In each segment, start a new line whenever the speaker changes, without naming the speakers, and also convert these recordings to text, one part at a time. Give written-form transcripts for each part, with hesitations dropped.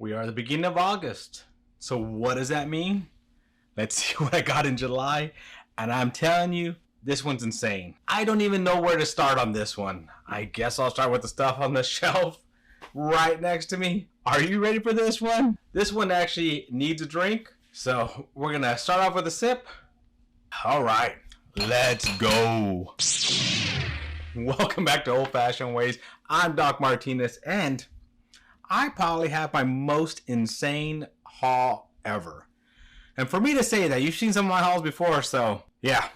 We are at the beginning of August. So what does that mean? Let's see what I got in July. And I'm telling you, this one's insane. I don't even know where to start on this one. I guess I'll start with the stuff on the shelf right next to me. Are you ready for this one? This one actually needs a drink. So we're gonna start off with a sip. All right, let's go. Welcome back to Old Fashioned Ways. I'm Doc Martinez, and I probably have my most insane haul ever. And for me to say that, you've seen some of my hauls before, so yeah.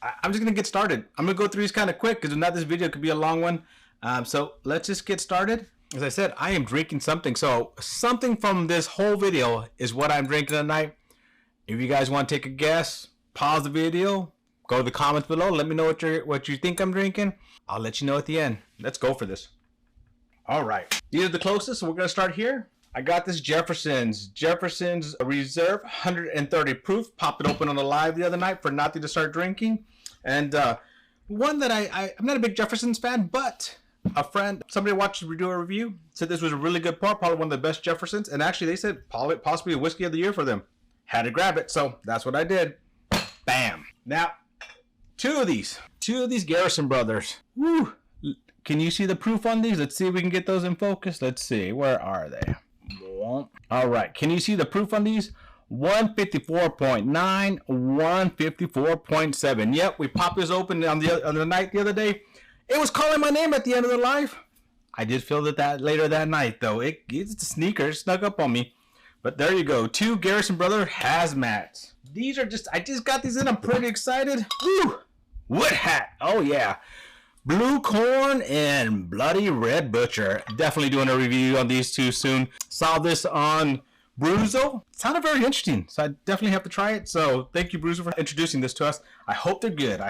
I'm just gonna get started. I'm gonna go through these kind of quick because if not, this video could be a long one. So let's just get started. As I said, I am drinking something. So something from this whole video is what I'm drinking tonight. If you guys want to take a guess, pause the video, go to the comments below. Let me know what you think I'm drinking. I'll let you know at the end. Let's go for this. All right. These are the closest, so we're going to start here. I got this Jefferson's Reserve 130 proof. Popped it open on the live the other night for Nathi to start drinking. And one that I'm not a big Jefferson's fan, but a friend, somebody watched do a review, said this was a really good pour, probably one of the best Jeffersons. And actually they said possibly a whiskey of the year for them. Had to grab it, so that's what I did. Bam. Now, two of these Garrison brothers. Woo. Can you see the proof on these? Let's see if we can get those in focus. Let's see. Where are they? All right. Can you see the proof on these? 154.9, 154.7. Yep, we popped this open on the night the other day. It was calling my name at the end of the live. I did feel that later that night, though. It's a sneaker. It snuck up on me. But there you go. Two Garrison Brother hazmats. These are I just got these in. I'm pretty excited. Woo! Wood hat. Oh, yeah. Blue Corn and Bloody Red Butcher. Definitely doing a review on these two soon. Saw this on Bruzo. Sounded very interesting, so I definitely have to try it. So thank you, Bruzo, for introducing this to us. I hope they're good.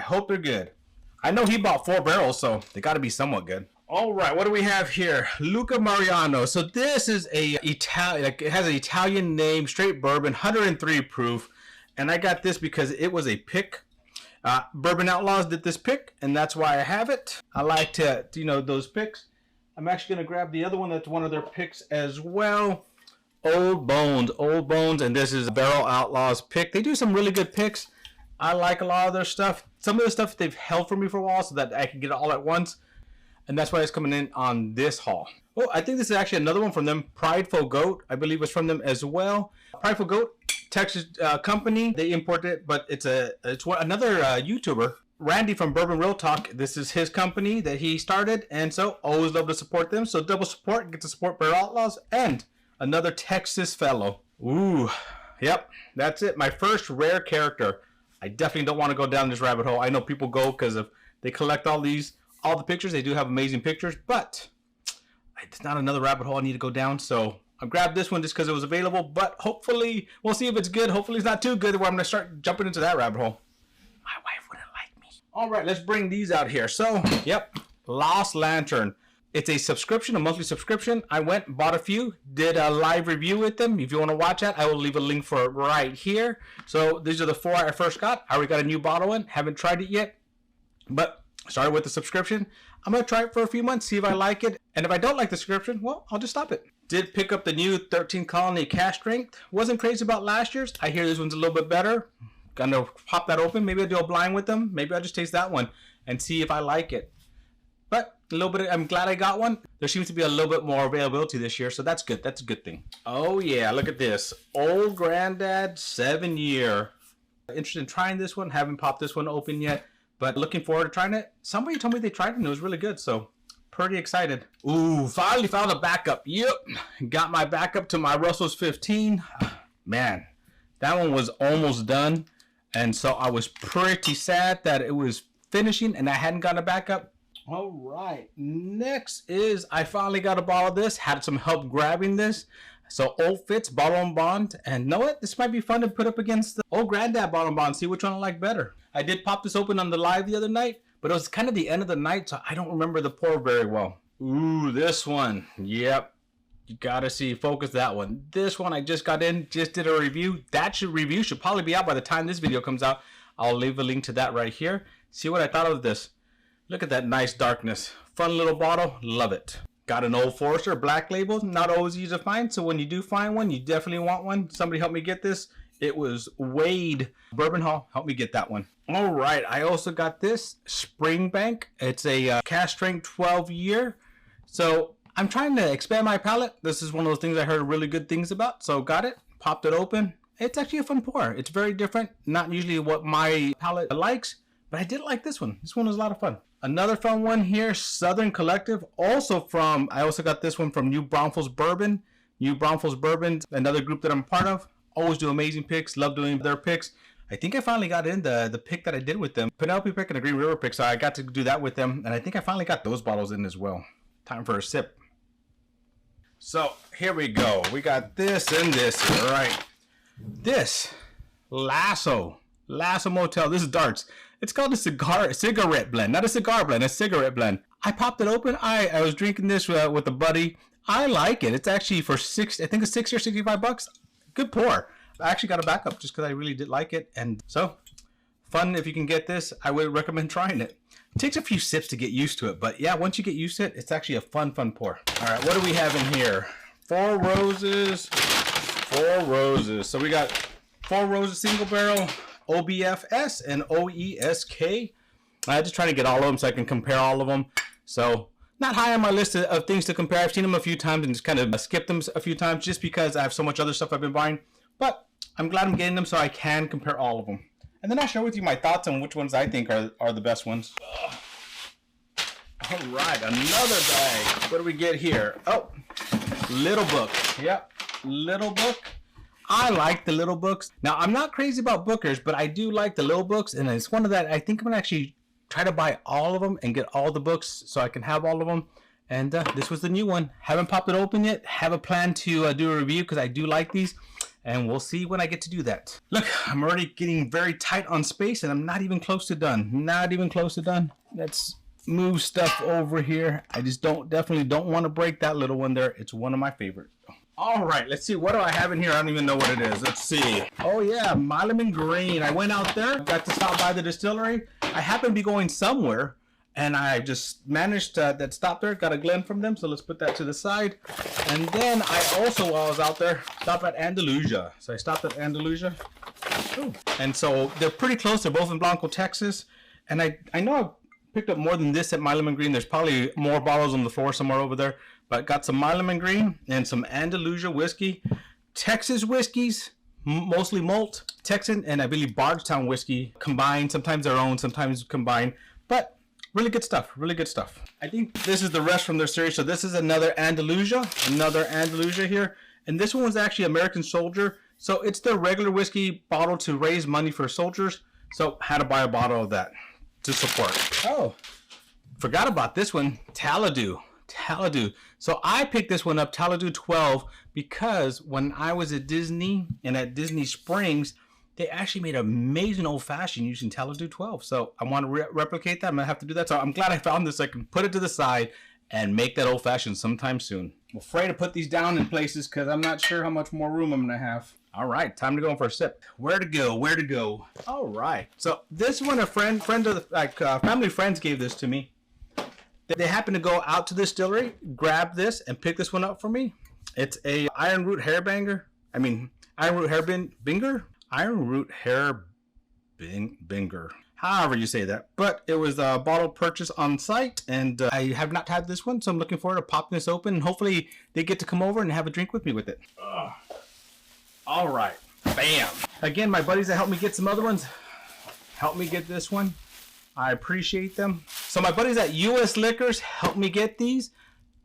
I know he bought 4 barrels, so they got to be somewhat good. All right, what do we have here? Luca Mariano. So this is it has an Italian name, straight bourbon, 103 proof. And I got this because it was a pick. Bourbon Outlaws did this pick, and that's why I have it. I like to those picks. I'm actually going to grab the other one that's one of their picks as well. Old Bones, and this is a Barrel Outlaws pick. They do some really good picks. I like a lot of their stuff. Some of the stuff they've held for me for a while so that I can get it all at once. And that's why it's coming in on this haul. Oh, I think this is actually another one from them. Prideful Goat, I believe, was from them as well. Prideful Goat, Texas company. They import it, but it's another YouTuber, Randy from Bourbon Real Talk. This is his company that he started, and so always love to support them. So double support, get to support Barrel Outlaws and another Texas fellow. Ooh, yep, that's it. My first rare character. I definitely don't want to go down this rabbit hole. I know people go because they collect all the pictures. They do have amazing pictures, but it's not another rabbit hole I need to go down. So I grabbed this one just because it was available, but hopefully we'll see if it's good. Hopefully it's not too good where I'm going to start jumping into that rabbit hole. My wife wouldn't like me. All right, let's bring these out here. So, yep, Lost Lantern. It's a subscription, a monthly subscription. I went and bought a few, did a live review with them. If you want to watch that, I will leave a link for it right here. So these are the 4 I first got. I already got a new bottle in. Haven't tried it yet, but started with the subscription. I'm going to try it for a few months, see if I like it. And if I don't like the subscription, well, I'll just stop it. Did pick up the new 13 Colony Cash Strength. Wasn't crazy about last year's. I hear this one's a little bit better. Gonna pop that open. Maybe I'll do a blind with them. Maybe I'll just taste that one and see if I like it. But a little bit, I'm glad I got one. There seems to be a little bit more availability this year, so that's good. That's a good thing. Oh yeah, look at this. Old Granddad 7-year. Interested in trying this one. Haven't popped this one open yet, but looking forward to trying it. Somebody told me they tried it and it was really good, so pretty excited. Ooh, finally found a backup. Yep, got my backup to my Russell's 15. Man, that one was almost done, and so I was pretty sad that it was finishing and I hadn't gotten a backup. All right, next is I finally got a bottle of this. Had some help grabbing this. So Old Fitz Bottle and Bond, and know what? This might be fun to put up against the Old Granddad Bottle and Bond. See which one I like better. I did pop this open on the live the other night, but it was kind of the end of the night, so I don't remember the pour very well. Ooh, this one. Yep, you gotta see. Focus that one. This one I just got in, just did a review. That review should probably be out by the time this video comes out. I'll leave a link to that right here. See what I thought of this. Look at that nice darkness. Fun little bottle. Love it. Got an Old Forester Black Label, not always easy to find. So when you do find one, you definitely want one. Somebody helped me get this. It was Wade Bourbon Hall. Help me get that one. All right. I also got this Springbank. It's a cask strength 12 year. So I'm trying to expand my palate. This is one of those things I heard really good things about. So got it, popped it open. It's actually a fun pour. It's very different. Not usually what my palate likes, but I did like this one. This one was a lot of fun. Another fun one here, Southern Collective. I also got this one from New Braunfels Bourbon. New Braunfels Bourbon, another group that I'm part of. Always do amazing picks. Love doing their picks. I think I finally got in the pick that I did with them. Penelope pick and a Green River pick, so I got to do that with them. And I think I finally got those bottles in as well. Time for a sip. So here we go. We got this and this here. All right. This Lasso Motel. This is Darts. It's called a cigarette blend, not a cigar blend, a cigarette blend. I popped it open. I was drinking this with a buddy. I like it. It's actually for I think it's $60 or $65. Good pour. I actually got a backup just because I really did like it. And so fun. If you can get this, I would recommend trying it. It takes a few sips to get used to it, but yeah, once you get used to it, it's actually a fun pour. All right, what do we have in here? Four Roses. So we got Four Roses single barrel, OBFS and OESK. I just trying to get all of them so I can compare all of them. So not high on my list of things to compare. I've seen them a few times and just kind of skipped them a few times just because I have so much other stuff I've been buying. But I'm glad I'm getting them so I can compare all of them. And then I'll share with you my thoughts on which ones I think are the best ones. All right, another bag. What do we get here? Oh, Little Book. Yep, Little Book. I like the little books. Now, I'm not crazy about bookers, but I do like the little books. And it's one of that, I think I'm going to actually try to buy all of them and get all the books so I can have all of them. And this was the new one. Haven't popped it open yet. Have a plan to do a review because I do like these. And we'll see when I get to do that. Look, I'm already getting very tight on space and I'm not even close to done. Not even close to done. Let's move stuff over here. I just definitely don't want to break that little one there. It's one of my favorites. All right, let's see. What do I have in here? I don't even know what it is. Let's see. Oh, yeah, Milam Green. I went out there, got to stop by the distillery. I happened to be going somewhere, and I just managed that stop there. Got a Glen from them, so let's put that to the side. And then I also, while I was out there, stopped at Andalusia. So I stopped at Andalusia. Ooh. And so they're pretty close. They're both in Blanco, Texas. And I know I picked up more than this at Milam Green. There's probably more bottles on the floor somewhere over there. But got some Milam Green and some Andalusia whiskey. Texas whiskeys, mostly malt. Texan and I believe Bardstown whiskey combined. Sometimes their own, sometimes combined. But really good stuff. Really good stuff. I think this is the rest from their series. So this is another Andalusia. Another Andalusia here. And this one was actually American Soldier. So it's their regular whiskey bottle to raise money for soldiers. So had to buy a bottle of that to support. Oh, forgot about this one. Taladoo. So I picked this one up, Taladoo 12, because when I was at Disney and at Disney Springs, they actually made an amazing old fashioned using Taladoo 12. So I want to replicate that. I'm going to have to do that. So I'm glad I found this. I can put it to the side and make that old fashioned sometime soon. I'm afraid to put these down in places because I'm not sure how much more room I'm going to have. All right, time to go for a sip. Where to go? All right. So this one, friend of the family friends gave this to me. They happened to go out to the distillery, grab this, and pick this one up for me. It's a Iron Root Hairbinger. However you say that. But it was a bottle purchase on site, and I have not had this one, so I'm looking forward to popping this open. And hopefully they get to come over and have a drink with me with it. All right. Bam. Again, my buddies that helped me get some other ones, helped me get this one. I appreciate them. So my buddies at US Liquors helped me get these.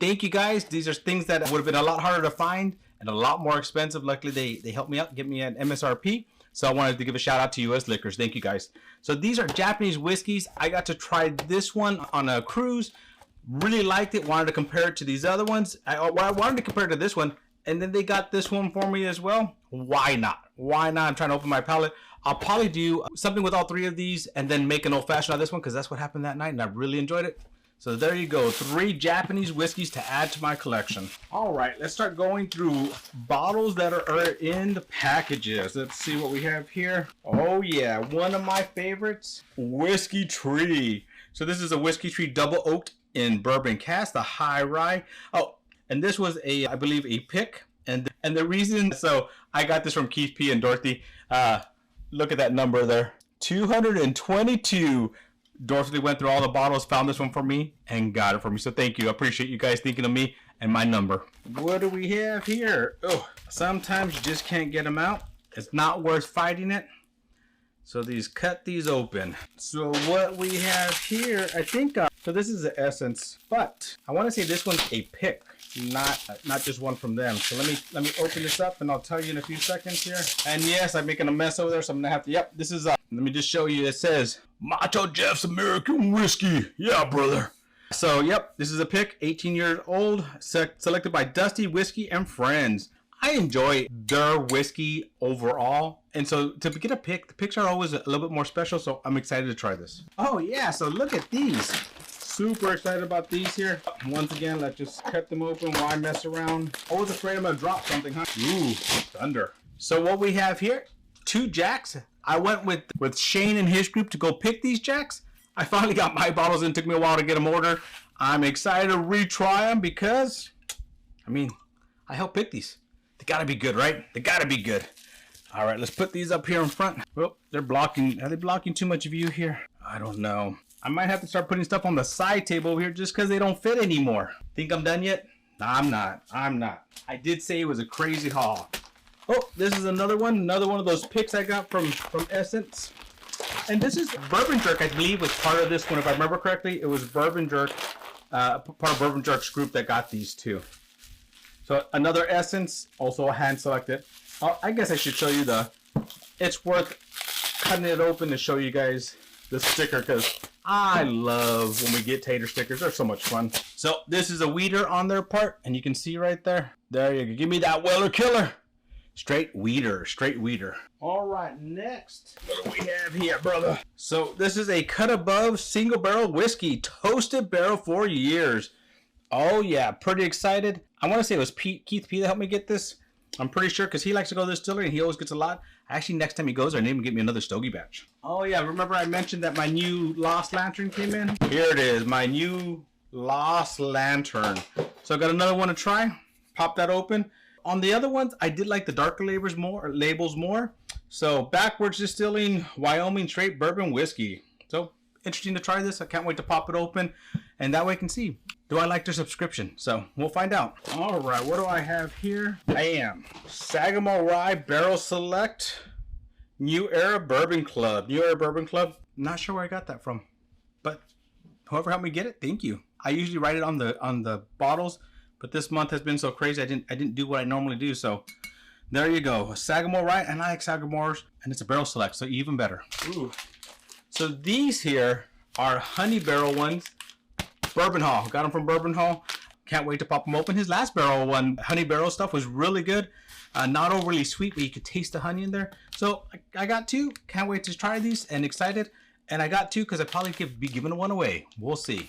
Thank you guys. These are things that would have been a lot harder to find and a lot more expensive. Luckily, they helped me out, get me an MSRP. So I wanted to give a shout out to US Liquors. Thank you guys. So these are Japanese whiskeys. I got to try this one on a cruise. Really liked it. Wanted to compare it to these other ones. I wanted to compare it to this one. And then they got this one for me as well. Why not? I'm trying to open my palate. I'll probably do something with all three of these and then make an old fashioned out of this one because that's what happened that night and I really enjoyed it. So there you go. 3 Japanese whiskeys to add to my collection. All right, let's start going through bottles that are in the packages. Let's see what we have here. Oh yeah, one of my favorites, Whiskey Tree. So this is a Whiskey Tree double oaked in bourbon cask, the high rye. Oh, and this was a, I believe, a pick. And the reason, so I got this from Keith P and Dorothy. Look at that number there, 222. Dorothy went through all the bottles, found this one for me, and got it for me. So thank you. I appreciate you guys thinking of me and my number. What do we have here? Oh, sometimes you just can't get them out. It's not worth fighting it. So cut these open. So what we have here, I think, so this is the essence, but I want to say this one's a pick, not just one from them. So let me open this up and I'll tell you in a few seconds here. And yes, I'm making a mess over there, so I'm gonna have to, yep, this is, let me just show you, it says, Macho Jeff's American Whiskey. Yeah, brother. So, yep, this is a pick, 18 years old, selected by Dusty Whiskey and Friends. I enjoy their whiskey overall, and so to get a pick, the picks are always a little bit more special, so I'm excited to try this. Oh yeah, so look at these. Super excited about these here. Once again, let's just cut them open. Why mess around? Always afraid I'm gonna drop something, huh? Ooh, thunder. So what we have here, 2 jacks. I went with Shane and his group to go pick these jacks. I finally got my bottles in. It took me a while to get them ordered. I'm excited to retry them because, I mean, I helped pick these. They gotta be good, right? They gotta be good. All right, let's put these up here in front. Well, they're blocking. Are they blocking too much view here? I don't know. I might have to start putting stuff on the side table over here just because they don't fit anymore. Think I'm done yet? No, I'm not. I'm not. I did say it was a crazy haul. Oh, this is another one of those picks I got from Essence. And this is Bourbon Jerk, I believe, was part of this one. If I remember correctly, it was Bourbon Jerk, part of Bourbon Jerk's group that got these two. So another Essence, also a hand selected. I guess I should show you it's worth cutting it open to show you guys the sticker because I love when we get tater stickers. They're so much fun. So this is a weeder on their part, and you can see right there. There you go. Give me that Weller Killer. Straight weeder. All right, next. What do we have here, brother? So this is a cut above single barrel whiskey, toasted barrel 4 years. Oh yeah, pretty excited. I want to say it was Keith P that helped me get this. I'm pretty sure because he likes to go to the distillery and he always gets a lot. Actually, next time he goes there, I need him to get me another Stogie batch. Oh yeah, remember I mentioned that my new Lost Lantern came in? Here it is, my new Lost Lantern. So I got another one to try. Pop that open. On the other ones, I did like the darker labels more. So Backwards Distilling, Wyoming Straight Bourbon Whiskey. So interesting to try this. I can't wait to pop it open. And that way I can see, do I like their subscription? So we'll find out. All right, what do I have here? Bam. Sagamore Rye Barrel Select New Era Bourbon Club. New Era Bourbon Club. Not sure where I got that from, but whoever helped me get it, thank you. I usually write it on the bottles, but this month has been so crazy I didn't do what I normally do. So there you go. Sagamore Rye, and I like Sagamores, and it's a barrel select, so even better. Ooh. So these here are honey barrel ones. Bourbon Hall. Got them from Bourbon Hall. Can't wait to pop them open. His last barrel one, honey barrel stuff, was really good. Not overly sweet, but you could taste the honey in there. So I got 2. Can't wait to try these and excited. And I got 2 because I probably could be giving one away. We'll see.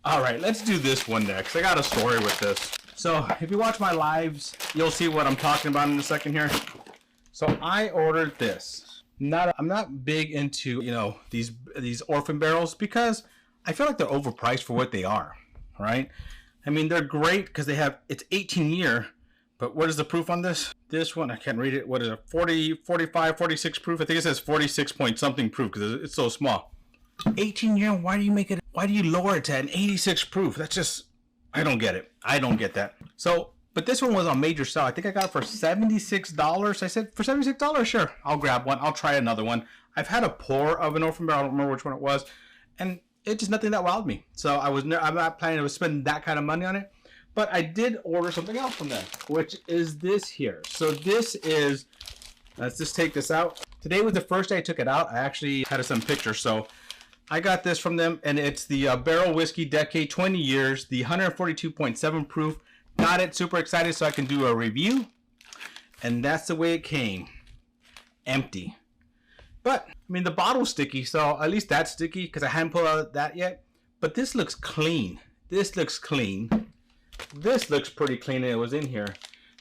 All right, let's do this one next. I got a story with this. So if you watch my lives, you'll see what I'm talking about in a second here. So I ordered this. I'm not big into, these Orphan Barrels because I feel like they're overpriced for what they are, right? I mean, they're great because it's 18 year, but what is the proof on this? This one, I can't read it. What is it? 40, 45, 46 proof? I think it says 46 point something proof because it's so small. 18 year, why do you lower it to an 86 proof? That's just, I don't get it. I don't get that. So, but this one was on major sale. I think I got it for $76. I said, for $76, sure, I'll grab one. I'll try another one. I've had a pour of an Orphan Barrel. I don't remember which one it was. And it's just nothing that wowed me. So I'm not planning to spend that kind of money on it. But I did order something else from them, which is this here. So this is, let's just take this out. Today was the first day I took it out. I actually had some pictures. So I got this from them, and it's the Barrel Whiskey Decade 20 years, the 142.7 proof. Got it, super excited so I can do a review. And that's the way it came. Empty. But, I mean, the bottle's sticky, so at least that's sticky because I hadn't pulled out that yet. But this looks clean. This looks clean. This looks pretty clean, and it was in here.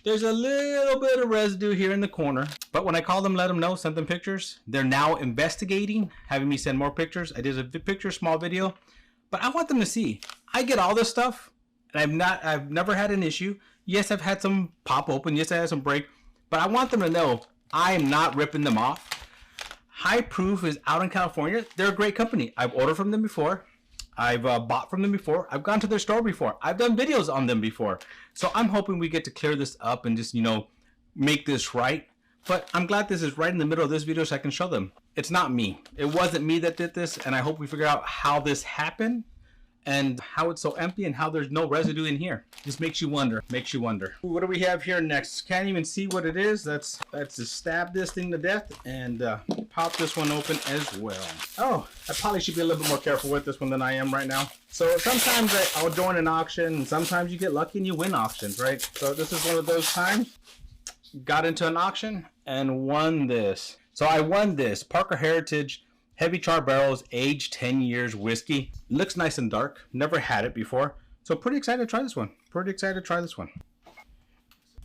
There's a little bit of residue here in the corner. But when I called them, let them know, sent them pictures. They're now investigating, having me send more pictures. I did a picture, small video. But I want them to see I get all this stuff, and I've never had an issue. Yes, I've had some pop open. Yes, I had some break, but I want them to know I am not ripping them off. High Proof is out in California. They're a great company. I've ordered from them before. I've bought from them before. I've gone to their store before. I've done videos on them before. So I'm hoping we get to clear this up and just, you know, make this right. But I'm glad this is right in the middle of this video so I can show them. It's not me. It wasn't me that did this, and I hope we figure out how this happened and how it's so empty and how there's no residue in here. Just makes you wonder. Makes you wonder. What do we have here next? Can't even see what it is. Let's just stab this thing to death and pop this one open as well. Oh, I probably should be a little bit more careful with this one than I am right now. So sometimes I'll join an auction, and sometimes you get lucky and you win auctions, right? So this is one of those times. Got into an auction and won this. So I won this Parker Heritage Heavy Char Barrels aged 10 years whiskey. Looks nice and dark. Never had it before. So pretty excited to try this one. Pretty excited to try this one.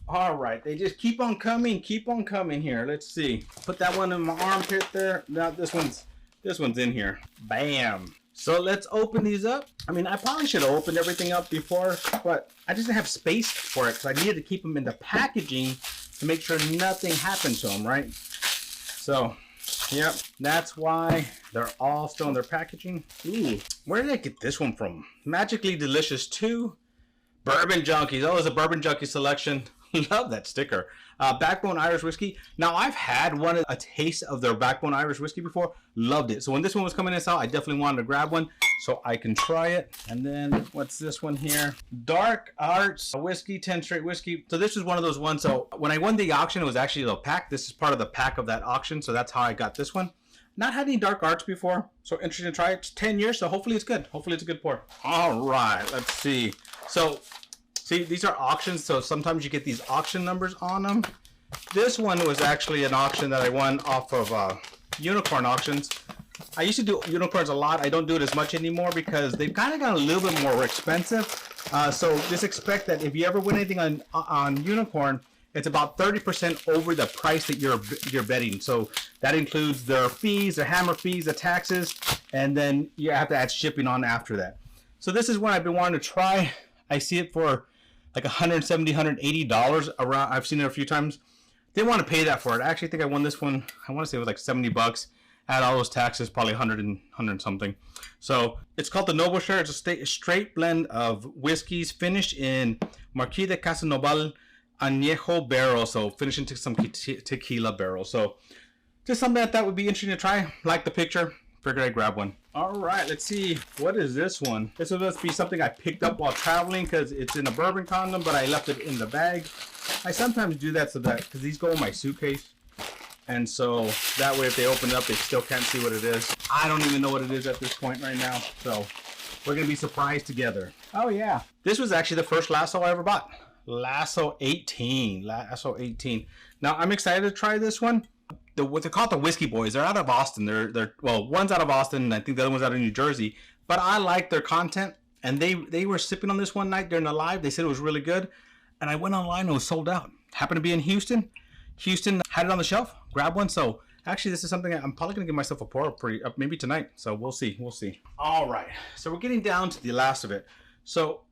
All right, they just keep on coming here. Let's see. Put that one in my armpit there. Now this one's in here. Bam. So let's open these up. I mean, I probably should have opened everything up before, but I just didn't have space for it because I needed to keep them in the packaging to make sure nothing happened to them, right? So, yep, that's why they're all still in their packaging. Ooh, where did I get this one from? Magically Delicious 2 Bourbon Junkies. Oh, it's a Bourbon Junkie selection. Love that sticker. Backbone Irish Whiskey. Now, I've had a taste of their Backbone Irish Whiskey before. Loved it. So when this one was coming in out, I definitely wanted to grab one so I can try it. And then, what's this one here? Dark Arts Whiskey, 10 straight whiskey. So this is one of those ones. So when I won the auction, it was actually the pack. This is part of the pack of that auction. So that's how I got this one. Not had any Dark Arts before. So interesting to try it. It's 10 years, so hopefully it's good. Hopefully it's a good pour. All right, let's see. So, see, these are auctions, so sometimes you get these auction numbers on them. This one was actually an auction that I won off of unicorn auctions. I used to do unicorns a lot. I don't do it as much anymore because they've kind of gotten a little bit more expensive. So just expect that if you ever win anything on unicorn, it's about 30% over the price that you're betting. So that includes their fees, their hammer fees, the taxes, and then you have to add shipping on after that. So this is one I've been wanting to try. I see it for like $170, $180 around. I've seen it a few times. Didn't want to pay that for it. I actually think I won this one. I want to say it was like $70. Add all those taxes, probably 100 something. So it's called the Noble Share. It's a straight blend of whiskeys finished in Marquis de Casanova Añejo barrel. So finished into some tequila barrel. So just something that would be interesting to try. Like the picture. Figured I'd grab one. All right, let's see. What is this one? This must be something I picked up while traveling because it's in a bourbon condom, but I left it in the bag. I sometimes do that so that, because these go in my suitcase. And so that way if they open it up, they still can't see what it is. I don't even know what it is at this point right now. So we're going to be surprised together. Oh yeah. This was actually the first lasso I ever bought. Lasso 18. Lasso 18. Now I'm excited to try this one. What they call the Whiskey Boys. They're out of Austin. They're well, one's out of Austin, and I think the other one's out of New Jersey. But I like their content, and they were sipping on this one night during the live. They said it was really good, and I went online and it was sold out. Happened to be in Houston. Houston had it on the shelf. Grab one. So actually, this is something I'm probably gonna give myself a pour maybe tonight. So we'll see. We'll see. All right. So we're getting down to the last of it. So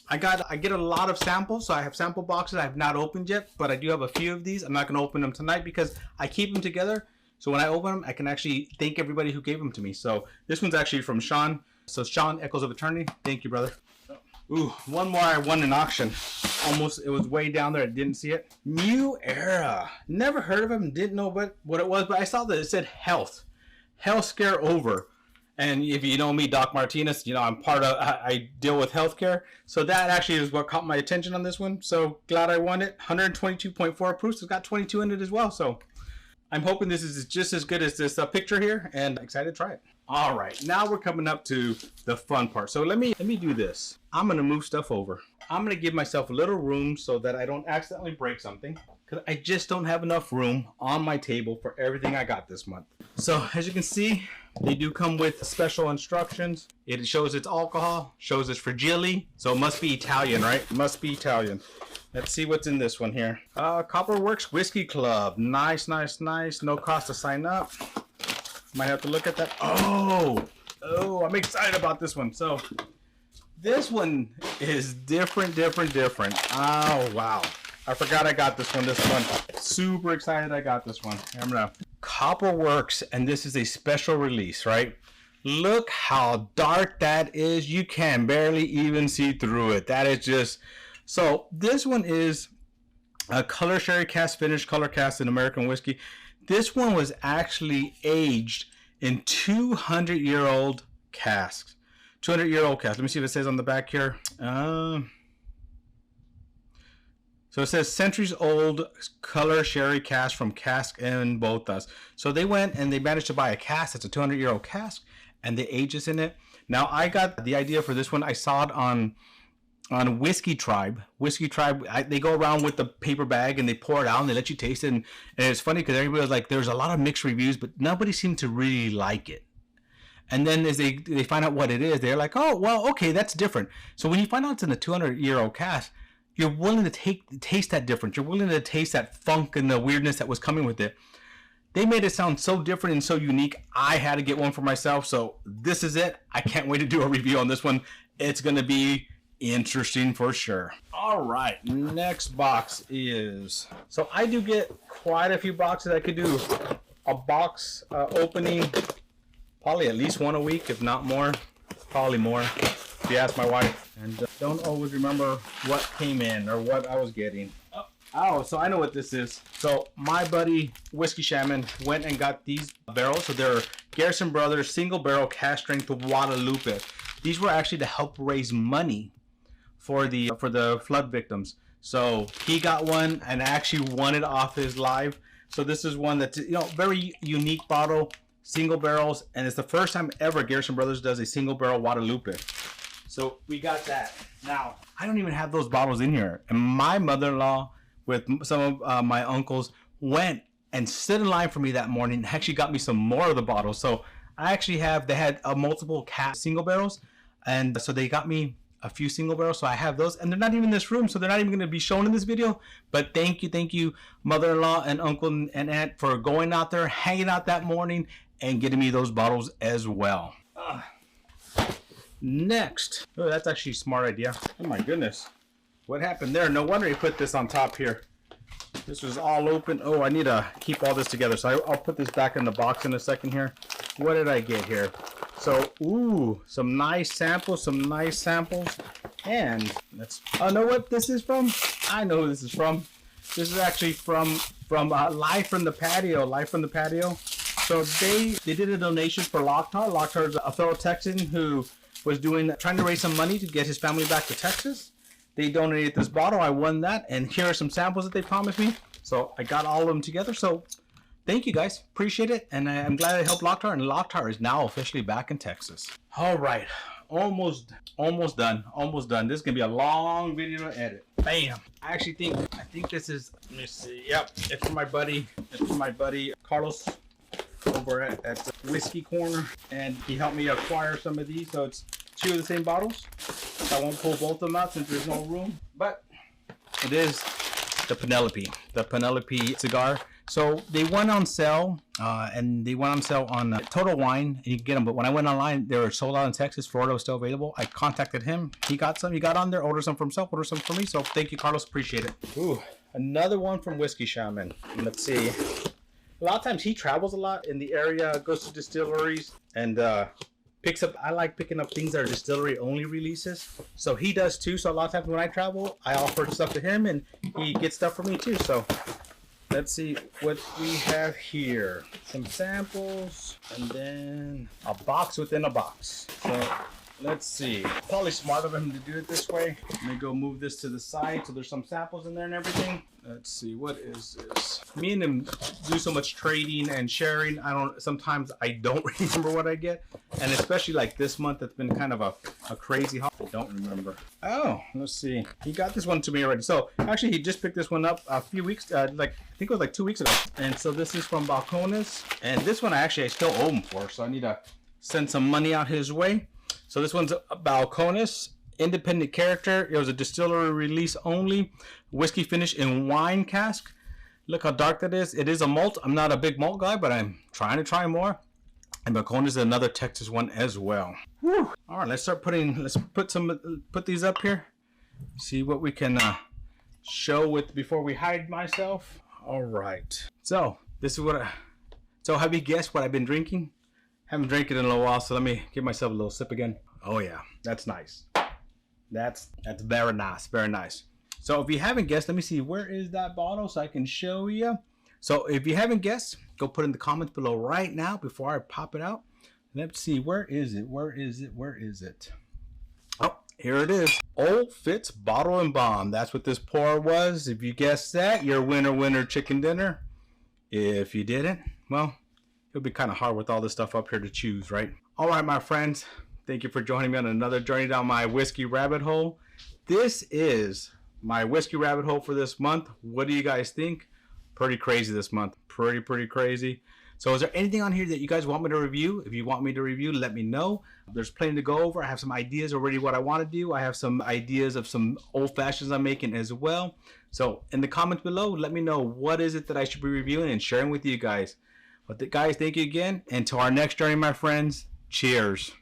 I get a lot of samples, so I have sample boxes I have not opened yet, but I do have a few of these. I'm not going to open them tonight because I keep them together, so when I open them, I can actually thank everybody who gave them to me. So this one's actually from Sean. So Sean, Echoes of Eternity, thank you, brother. Ooh, one more I won an auction. Almost, it was way down there, I didn't see it. New Era. Never heard of him, didn't know what it was, but I saw that it said health. Health scare over. And if you know me, Doc Martinez, you know, I deal with healthcare. So that actually is what caught my attention on this one. So glad I won it. 122.4 proofs. It's got 22 in it as well. So I'm hoping this is just as good as this picture here, and excited to try it. All right, now we're coming up to the fun part. So let me do this. I'm gonna move stuff over. I'm gonna give myself a little room so that I don't accidentally break something, because I just don't have enough room on my table for everything I got this month. So as you can see, they do come with special instructions. It shows it's alcohol, shows it's fragile, so it must be Italian, right? It must be Italian. Let's see what's in this one here. Copperworks Whiskey Club. Nice, nice, nice. No cost to sign up. Might have to look at that. Oh, Oh, I'm excited about this one. So this one is different. Oh, wow. I forgot I got this one this month. Super excited I got this one. I'm gonna Copper Works, and this is a special release, right? Look how dark that is. You can barely even see through it. That is just... So this one is a color sherry cask finish, color cask in American whiskey. This one was actually aged in 200-year-old casks. 200-year-old cask. Let me see if it says on the back here. So it says centuries old color sherry cask from Cask and Botas. So they went and they managed to buy a cask that's a 200-year-old cask, and they age this in it. Now I got the idea for this one. I saw it on Whiskey Tribe. Whiskey Tribe, they go around with the paper bag and they pour it out and they let you taste it. And it's funny because everybody was like, there's a lot of mixed reviews, but nobody seemed to really like it. And then as they find out what it is, they're like, oh, well, okay, that's different. So when you find out it's in a 200-year-old cask, you're willing to taste that difference. You're willing to taste that funk and the weirdness that was coming with it. They made it sound so different and so unique. I had to get one for myself. So this is it. I can't wait to do a review on this one. It's going to be interesting for sure. All right, next box is... So I do get quite a few boxes. I could do a box opening probably at least one a week, if not more. Probably more, if you ask my wife. And don't always remember what came in or what I was getting. Oh, so I know what this is. So my buddy Whiskey Shaman went and got these barrels. So they're Garrison Brothers single barrel cask strength Guadalupe. These were actually to help raise money for the flood victims. So he got one and actually won it off his live. So this is one that's, you know, very unique bottle, single barrels, and it's the first time ever Garrison Brothers does a single barrel Guadalupe. So we got that. Now, I don't even have those bottles in here. And my mother-in-law with some of my uncles went and stood in line for me that morning and actually got me some more of the bottles. So I actually have, they had multiple cask single barrels. And so they got me a few single barrels. So I have those, and they're not even in this room. So they're not even going to be shown in this video. But thank you, mother-in-law and uncle and aunt for going out there, hanging out that morning and getting me those bottles as well. Next, oh, that's actually a smart idea. Oh my goodness, what happened there? No wonder he put this on top here. This was all open. Oh, I need to keep all this together, so I'll put this back in the box in a second here. What did I get here? So, ooh, some nice samples, and let's... Oh, know what this is from? I know who this is from. This is actually from Live from the Patio. So they did a donation for Locktar. Locktar is a fellow Texan who was trying to raise some money to get his family back to Texas. They donated this bottle. I won that, and here are some samples that they promised me. So I got all of them together. So thank you guys, appreciate it, and I'm glad I helped Locktar. And Locktar is now officially back in Texas. All right, almost done. This is gonna be a long video to edit. Bam! I think this is. Let me see. Yep, it's for my buddy. Carlos over at Whiskey Corner, and he helped me acquire some of these. So it's two of the same bottles. I won't pull both of them out since there's no room, but it is the Penelope Cigar. So they went on sale, and they went on sale on Total Wine, and you can get them. But when I went online, they were sold out in Texas. Florida was still available. I contacted him. He got some. He got on there, ordered some for himself, ordered some for me. So thank you, Carlos. Appreciate it. Ooh, another one from Whiskey Shaman. Let's see. A lot of times he travels a lot in the area, goes to distilleries, and picks up. I like picking up things that are distillery only releases. So he does too. So a lot of times when I travel, I offer stuff to him, and he gets stuff for me too. So let's see what we have here. Some samples, and then a box within a box. So let's see. Probably smart of him to do it this way. Let me go move this to the side so there's some samples in there and everything. Let's see, what is this? Me and him do so much trading and sharing. Sometimes I don't remember what I get. And especially like this month, it's been kind of a crazy haul. I don't remember. Oh, let's see. He got this one to me already. So actually he just picked this one up a few weeks, I think it was like 2 weeks ago. And so this is from Balonis. And this one I still owe him for. So I need to send some money out his way. So this one's Balonis. Independent character. It was a distillery release only. Whiskey finish in wine cask. Look how dark that is. It is a malt. I'm not a big malt guy, but I'm trying to try more. And Balonis is another Texas one as well. Whew. All right, let's put these up here. See what we can show with before we hide myself. All right. So this is so have you guessed what I've been drinking? Haven't drank it in a little while, so let me give myself a little sip again. Oh yeah, that's nice. That's very nice, very nice. So if you haven't guessed, let me see, where is that bottle so I can show you. So if you haven't guessed, go put in the comments below right now before I pop it out. Let's see, where is it? Where is it? Where is it? Oh, here it is. Old Fitz Bottle and Bond. That's what this pour was. If you guessed that, you're winner chicken dinner. If you didn't, well, it'll be kind of hard with all this stuff up here to choose, right? All right, my friends. Thank you for joining me on another journey down my whiskey rabbit hole. This is my whiskey rabbit hole for this month. What do you guys think? Pretty crazy this month. Pretty crazy. So is there anything on here that you guys want me to review? If you want me to review, let me know. There's plenty to go over. I have some ideas already what I want to do. I have some ideas of some old fashions I'm making as well. So in the comments below, let me know what is it that I should be reviewing and sharing with you guys. But guys, thank you again. And to our next journey, my friends, cheers.